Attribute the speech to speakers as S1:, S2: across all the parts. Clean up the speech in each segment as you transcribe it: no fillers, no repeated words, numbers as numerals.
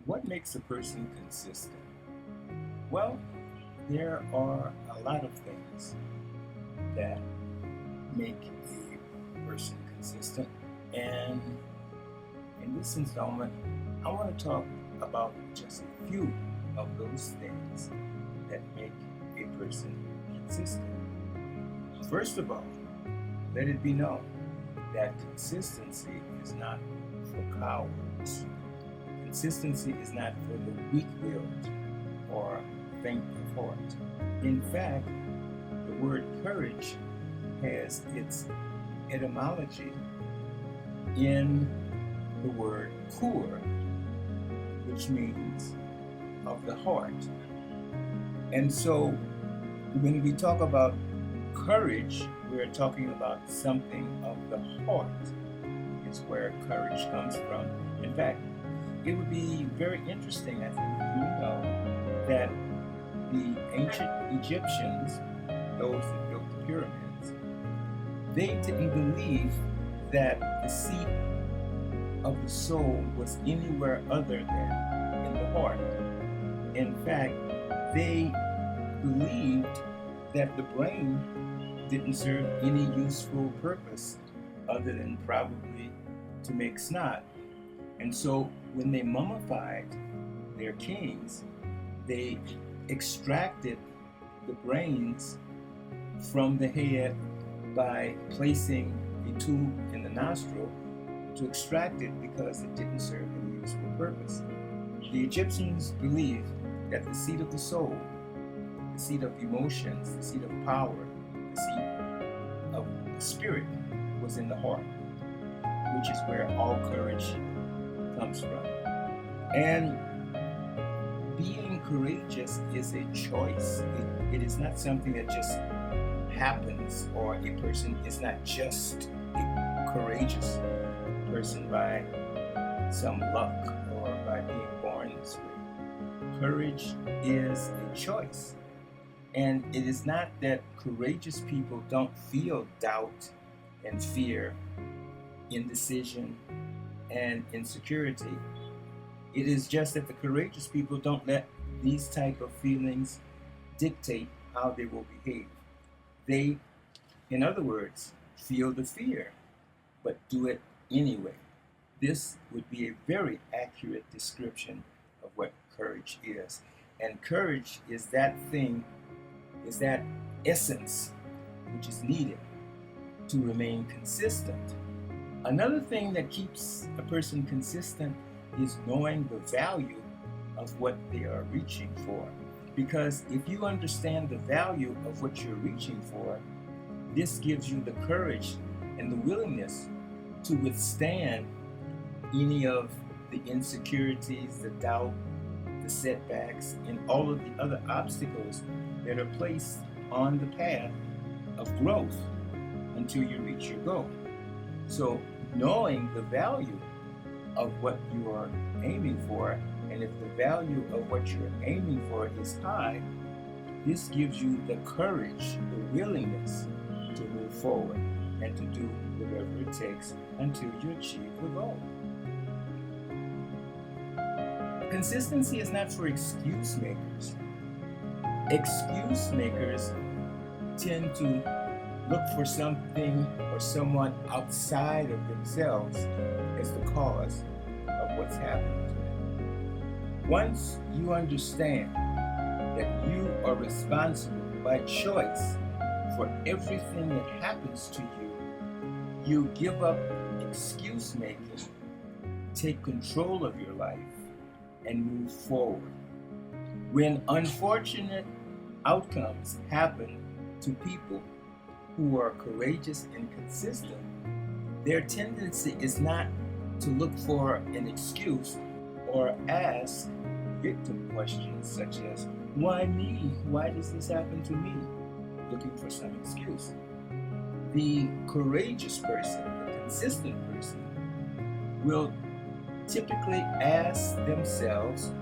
S1: What makes a person consistent? Well, there are a lot of things that make a person consistent. And in this installment, I want to talk about just a few of those things that make a person consistent. First of all, let it be known that consistency is not for cowards. Consistency is not for the weak-willed or faint of heart. In fact, the word courage has its etymology in the word kur, which means of the heart. And so when we talk about courage, we're talking about something of the heart, is where courage comes from. In fact, it would be very interesting, I think, if you know that the ancient Egyptians, those that built the pyramids, they didn't believe that the seat of the soul was anywhere other than in the heart. In fact, they believed that the brain didn't serve any useful purpose other than probably to make snot. And so when they mummified their kings, they extracted the brains from the head by placing a tube in the nostril to extract it because it didn't serve any useful purpose. The Egyptians believed that the seat of the soul, the seat of emotions, the seat of power, the seat of the spirit was in the heart, which is where all courage comes from. And being courageous is a choice. It is not something that just happens, or a person is not just a courageous person by some luck or by being born this way. Courage is a choice. And it is not that courageous people don't feel doubt and fear, indecision, and insecurity. It is just that the courageous people don't let these type of feelings dictate how they will behave. They, in other words, feel the fear, but do it anyway. This would be a very accurate description of what courage is. And courage is that thing, is that essence which is needed to remain consistent. Another thing that keeps a person consistent is knowing the value of what they are reaching for. Because if you understand the value of what you're reaching for, this gives you the courage and the willingness to withstand any of the insecurities, the doubt, the setbacks, and all of the other obstacles that are placed on the path of growth until you reach your goal. So knowing the value of what you are aiming for, and if the value of what you're aiming for is high, this gives you the courage, the willingness to move forward and to do whatever it takes until you achieve the goal. Consistency is not for excuse makers. Excuse makers tend to look for something or someone outside of themselves as the cause of what's happening to them. Once you understand that you are responsible by choice for everything that happens to you, you give up excuse making, take control of your life, and move forward. When unfortunate outcomes happen to people who are courageous and consistent, their tendency is not to look for an excuse or ask victim questions such as, why me? Why does this happen to me? Looking for some excuse. The courageous person, the consistent person, will typically ask themselves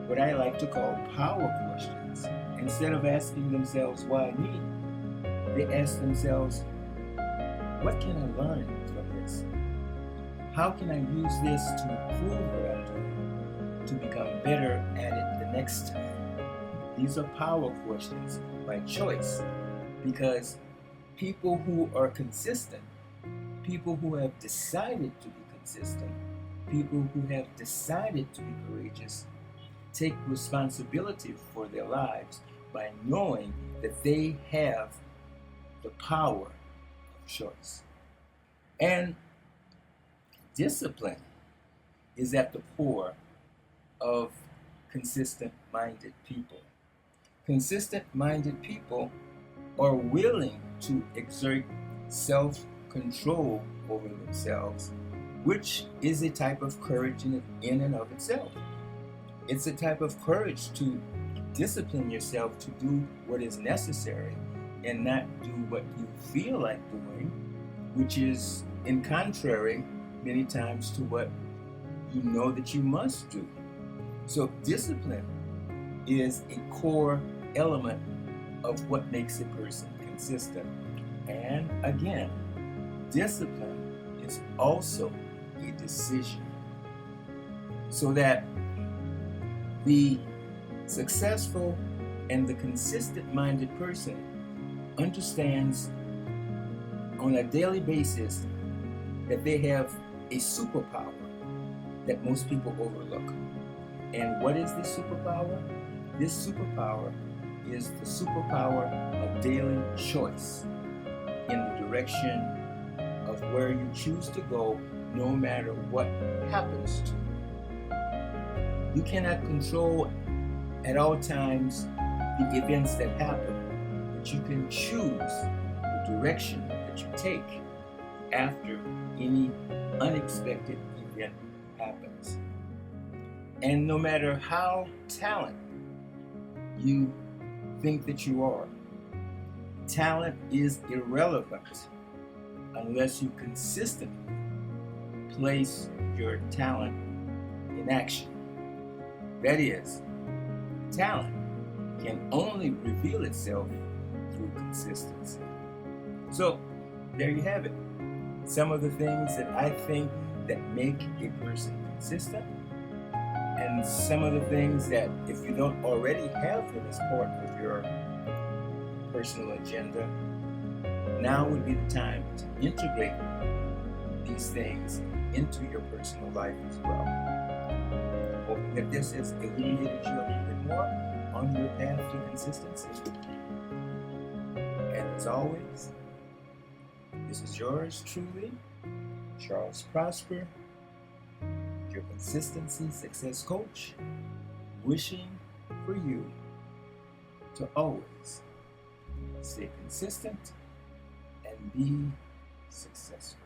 S1: what I like to call power questions. Instead of asking themselves, why me? They ask themselves, what can I learn from this? How can I use this to improve what I'm doing, to become better at it the next time. These are power questions by choice, because people who are consistent, people who have decided to be consistent, people who have decided to be courageous, take responsibility for their lives by knowing that they have the power of choice. And discipline is at the core of consistent-minded people. Consistent-minded people are willing to exert self-control over themselves, which is a type of courage in and of itself. It's a type of courage to discipline yourself to do what is necessary and not do what you feel like doing, which is in contrary many times to what you know that you must do. So discipline is a core element of what makes a person consistent. And again, discipline is also a decision. So that the successful and the consistent-minded person understands on a daily basis that they have a superpower that most people overlook. And what is this superpower? This superpower is the superpower of daily choice in the direction of where you choose to go, no matter what happens to you. You cannot control at all times the events that happen, but you can choose the direction that you take after any unexpected event happens. And no matter how talented you think that you are, talent is irrelevant unless you consistently place your talent in action. That is, talent can only reveal itself through consistency. So, there you have it. Some of the things that I think that make a person consistent, and some of the things that, if you don't already have them as part of your personal agenda, now would be the time to integrate these things into your personal life as well. Hoping that this has illuminated you a little bit more on your path to consistency. And as always, this is yours truly, Charles Prosper, your consistency success coach, wishing for you to always stay consistent and be successful.